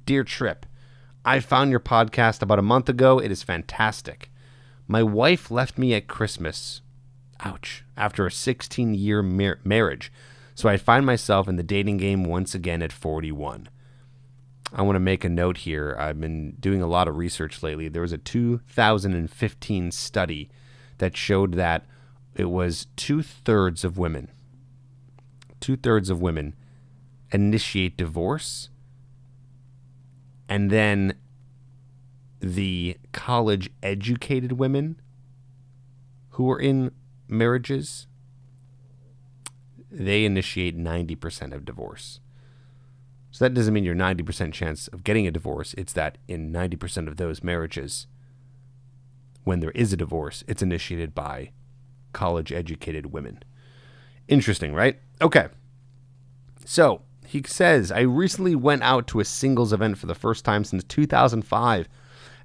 Dear Trip, I found your podcast about a month ago. It is fantastic. My wife left me at Christmas. Ouch. After a 16-year marriage. So I find myself in the dating game once again at 41. I want to make a note here. I've been doing a lot of research lately. There was a 2015 study that showed that it was two-thirds of women initiate divorce, and then the college-educated women who are in marriages, they initiate 90% of divorce. So that doesn't mean you're 90% chance of getting a divorce. It's that in 90% of those marriages, when there is a divorce, it's initiated by college-educated women. Interesting, right? Okay. So he says, I recently went out to a singles event for the first time since 2005,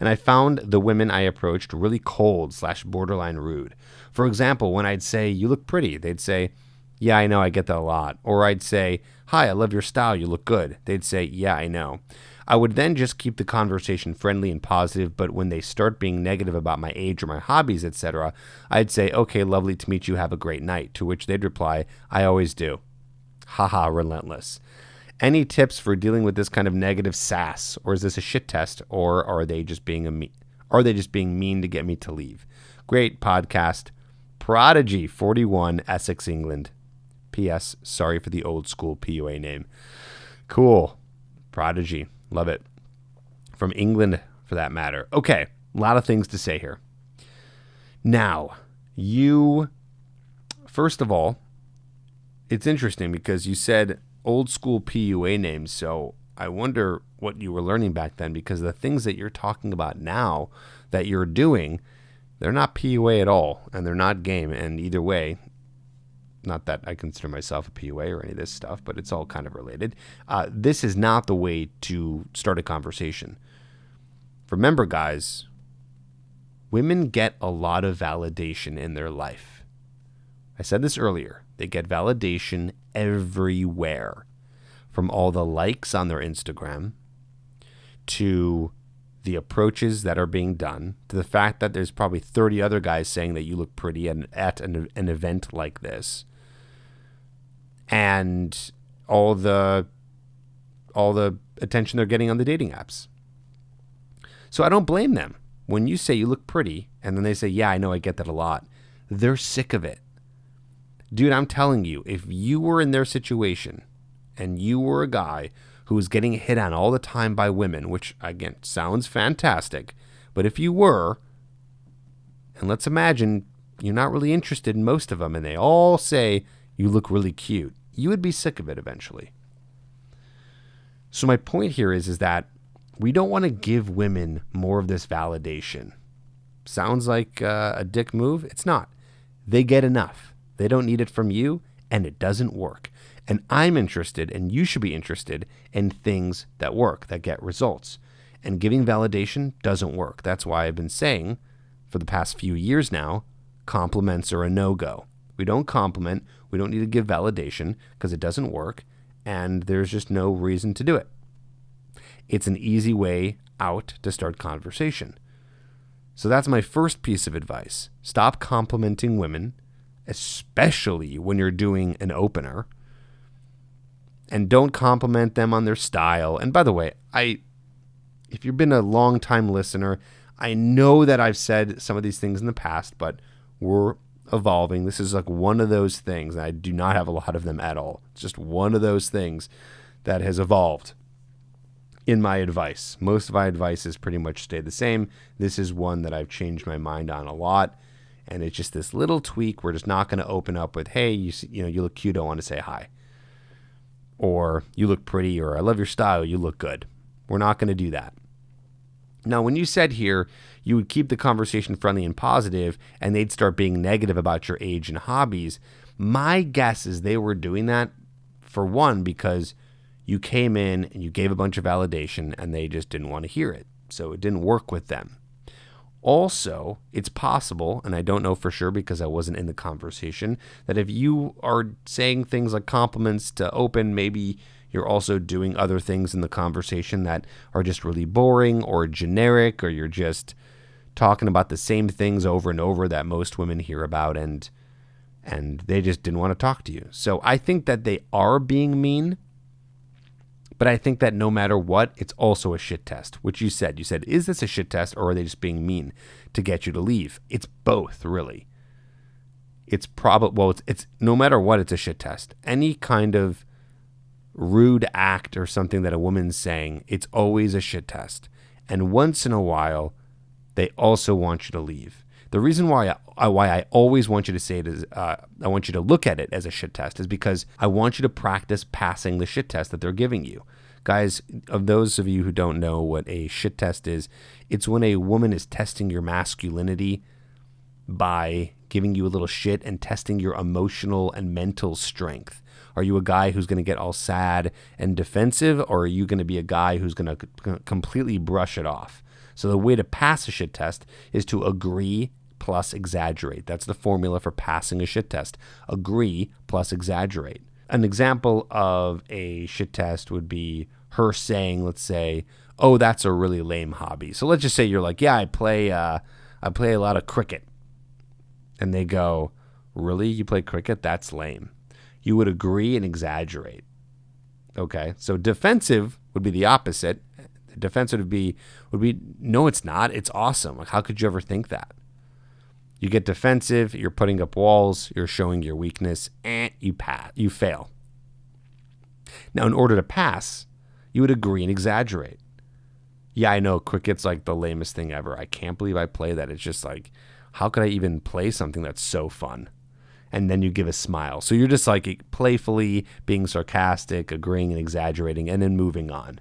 and I found the women I approached really cold/borderline rude. For example, when I'd say, you look pretty, they'd say, yeah, I know, I get that a lot. Or I'd say, hi, I love your style, you look good. They'd say, yeah, I know. I would then just keep the conversation friendly and positive, but when they start being negative about my age or my hobbies, etc., I'd say, okay, lovely to meet you, have a great night, to which they'd reply, I always do. Haha, relentless. Any tips for dealing with this kind of negative sass, or is this a shit test, or are they just being mean to get me to leave? Great podcast. Prodigy 41, Essex, England. P.S. Sorry for the old school PUA name. Cool. Prodigy. Love it. From England, for that matter. Okay. A lot of things to say here. Now, first of all, it's interesting because you said old school PUA names. So I wonder what you were learning back then, because the things that you're talking about now that you're doing, they're not PUA at all, and they're not game. And either way, not that I consider myself a PUA or any of this stuff, but it's all kind of related. This is not the way to start a conversation. Remember, guys, women get a lot of validation in their life. I said this earlier. They get validation everywhere, from all the likes on their Instagram to the approaches that are being done, to the fact that there's probably 30 other guys saying that you look pretty at an event like this, and all the attention they're getting on the dating apps. So I don't blame them. When you say you look pretty, and then they say, yeah, I know, I get that a lot, they're sick of it. Dude, I'm telling you, if you were in their situation and you were a guy who was getting hit on all the time by women, which, again, sounds fantastic, but if you were, and let's imagine you're not really interested in most of them, and they all say you look really cute, you would be sick of it eventually. So my point here is that we don't want to give women more of this validation. Sounds like a dick move? It's not. They get enough. They don't need it from you, and it doesn't work. And I'm interested, and you should be interested in things that work, that get results. And giving validation doesn't work. That's why I've been saying for the past few years now, compliments are a no-go. We don't compliment. We don't need to give validation because it doesn't work, and there's just no reason to do it. It's an easy way out to start conversation. So that's my first piece of advice. Stop complimenting women, especially when you're doing an opener, and don't compliment them on their style. And by the way, if you've been a long-time listener, I know that I've said some of these things in the past, but we're evolving. This is like one of those things, and I do not have a lot of them at all. It's just one of those things that has evolved in my advice. Most of my advice has pretty much stayed the same. This is one that I've changed my mind on a lot. And it's just this little tweak. We're just not going to open up with, hey, you look cute, I want to say hi. Or you look pretty, or I love your style, you look good. We're not going to do that. Now, when you said here you would keep the conversation friendly and positive, and they'd start being negative about your age and hobbies, my guess is they were doing that, for one, because you came in and you gave a bunch of validation, and they just didn't want to hear it. So it didn't work with them. Also, it's possible, and I don't know for sure because I wasn't in the conversation, that if you are saying things like compliments to open, maybe You're also doing other things in the conversation that are just really boring or generic, or you're just talking about the same things over and over that most women hear about, and they just didn't want to talk to you. So I think that they are being mean, but I think that no matter what, it's also a shit test, which you said. You said, is this a shit test, or are they just being mean to get you to leave? It's both, really. It's probably, well, it's no matter what, it's a shit test. Any kind of rude act or something that a woman's saying, it's always a shit test. And once in a while, they also want you to leave. The reason why I always want you to say it is, I want you to look at it as a shit test, is because I want you to practice passing the shit test that they're giving you. Guys, of those of you who don't know what a shit test is, it's when a woman is testing your masculinity by giving you a little shit and testing your emotional and mental strength. Are you a guy who's going to get all sad and defensive, or are you going to be a guy who's going to completely brush it off? So the way to pass a shit test is to agree plus exaggerate. That's the formula for passing a shit test. Agree plus exaggerate. An example of a shit test would be her saying, let's say, oh, that's a really lame hobby. So let's just say you're like, yeah, I play a lot of cricket. And they go, really? You play cricket? That's lame. You would agree and exaggerate. Okay, so defensive would be the opposite. Defensive would be, no, it's not. It's awesome. Like, how could you ever think that? You get defensive, you're putting up walls, you're showing your weakness, and you fail. Now, in order to pass, you would agree and exaggerate. Yeah, I know cricket's like the lamest thing ever. I can't believe I play that. It's just like, how could I even play something that's so fun? And then you give a smile. So you're just like playfully being sarcastic, agreeing and exaggerating, and then moving on.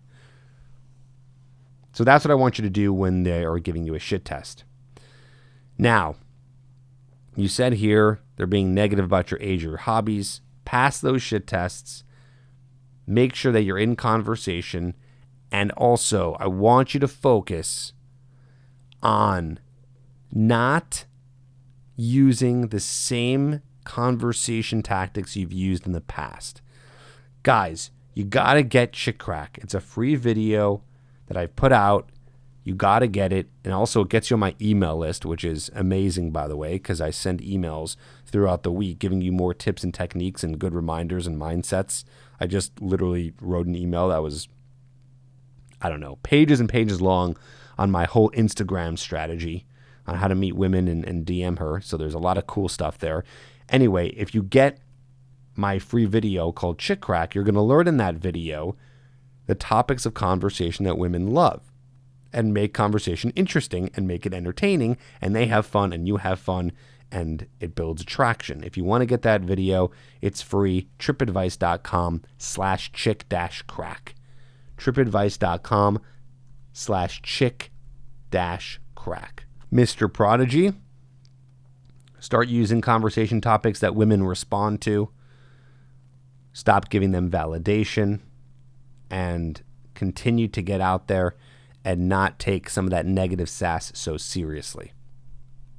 So that's what I want you to do when they are giving you a shit test. Now, you said here they're being negative about your age or your hobbies. Pass those shit tests. Make sure that you're in conversation. And also, I want you to focus on not using the same conversation tactics you've used in the past. Guys, you got to get Chick Crack. It's a free video that I've put out. You got to get it. And also it gets you on my email list, which is amazing, by the way, because I send emails throughout the week giving you more tips and techniques and good reminders and mindsets. I just literally wrote an email that was, I don't know, pages and pages long on my whole Instagram strategy on how to meet women and DM her. So there's a lot of cool stuff there. Anyway, if you get my free video called Chick Crack, you're going to learn in that video the topics of conversation that women love and make conversation interesting and make it entertaining, and they have fun and you have fun, and it builds attraction. If you want to get that video, it's free. tripadvice.com/chick-crack. tripadvice.com/chick-crack. Mr. Prodigy, start using conversation topics that women respond to. Stop giving them validation, and continue to get out there and not take some of that negative sass so seriously.